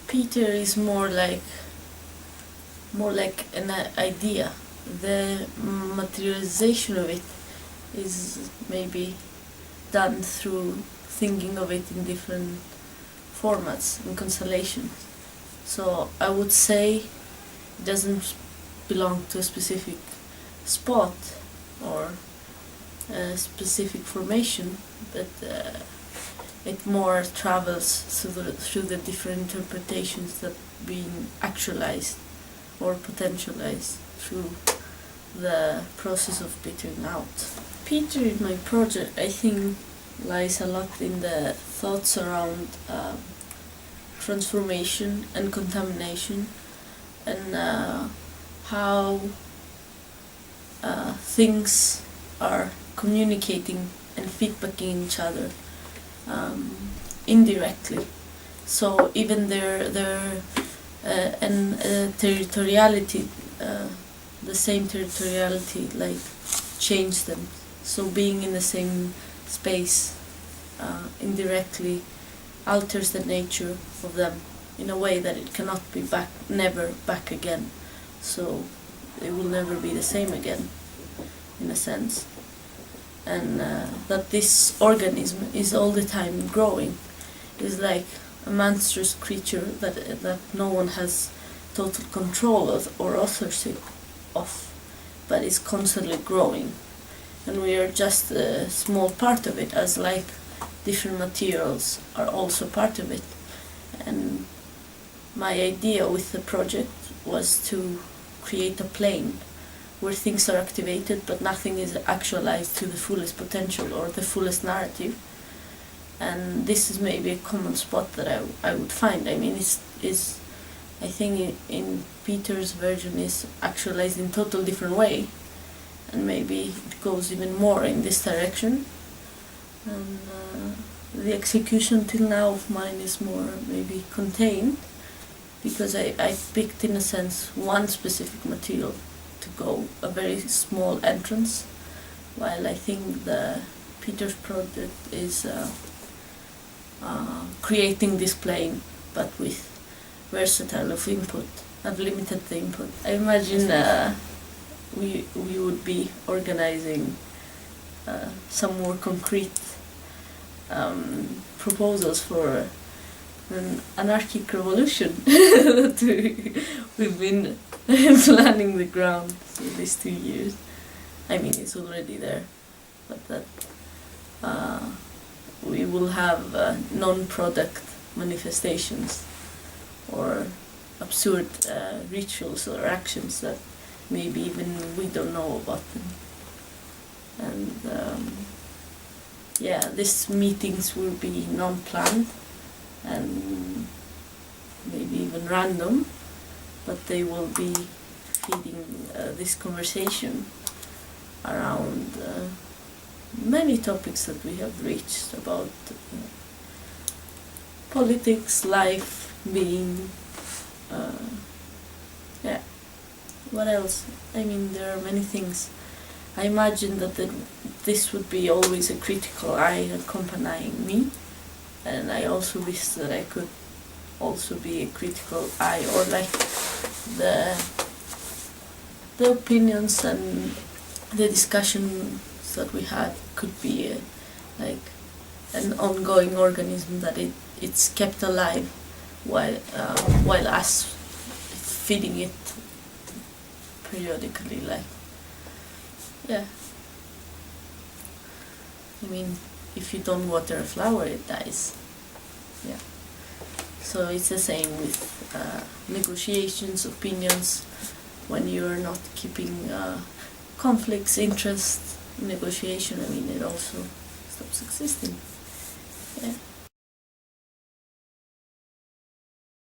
Peter is more like an idea. The materialization of it is maybe done through thinking of it in different formats and constellations. So I would say it doesn't belong to a specific spot or a specific formation, but it more travels through the different interpretations that being actualized or potentialized through the process of petering out. Peter in my project, I think, lies a lot in the thoughts around transformation and contamination, and how things are communicating and feedbacking each other indirectly. So even their territoriality, the same territoriality, like change them. So being in the same space indirectly alters the nature of them in a way that it cannot be never back again. So it will never be the same again, in a sense. And that this organism is all the time growing. It's like a monstrous creature that no one has total control of or authorship of, but is constantly growing. And we are just a small part of it, as like different materials are also part of it. And my idea with the project was to create a plane where things are activated but nothing is actualized to the fullest potential or the fullest narrative. And this is maybe a common spot that I would find. I mean, I think in Peter's version is actualized in total different way, and maybe it goes even more in this direction. And the execution till now of mine is more maybe contained, because I picked in a sense one specific material to go, a very small entrance, while I think the Peter's project is creating this plane, but with versatile of input. I've limited the input. I imagine we would be organizing some more concrete proposals for an anarchic revolution that we've been planning the ground for these 2 years. I mean, it's already there, but that we will have non-product manifestations or absurd rituals or actions that maybe even we don't know about them. And these meetings will be non-planned and maybe even random, but they will be feeding this conversation around many topics that we have reached about politics, life, being, what else? I mean, there are many things. I imagine that this would be always a critical eye accompanying me, and I also wish that I could also be a critical eye, or like the opinions and the discussions that we had could be like an ongoing organism, that it's kept alive while us feeding it periodically, like, yeah. I mean, if you don't water a flower, it dies. Yeah. So it's the same with negotiations, opinions. When you're not keeping conflicts, interests, negotiation, I mean, it also stops existing. Yeah.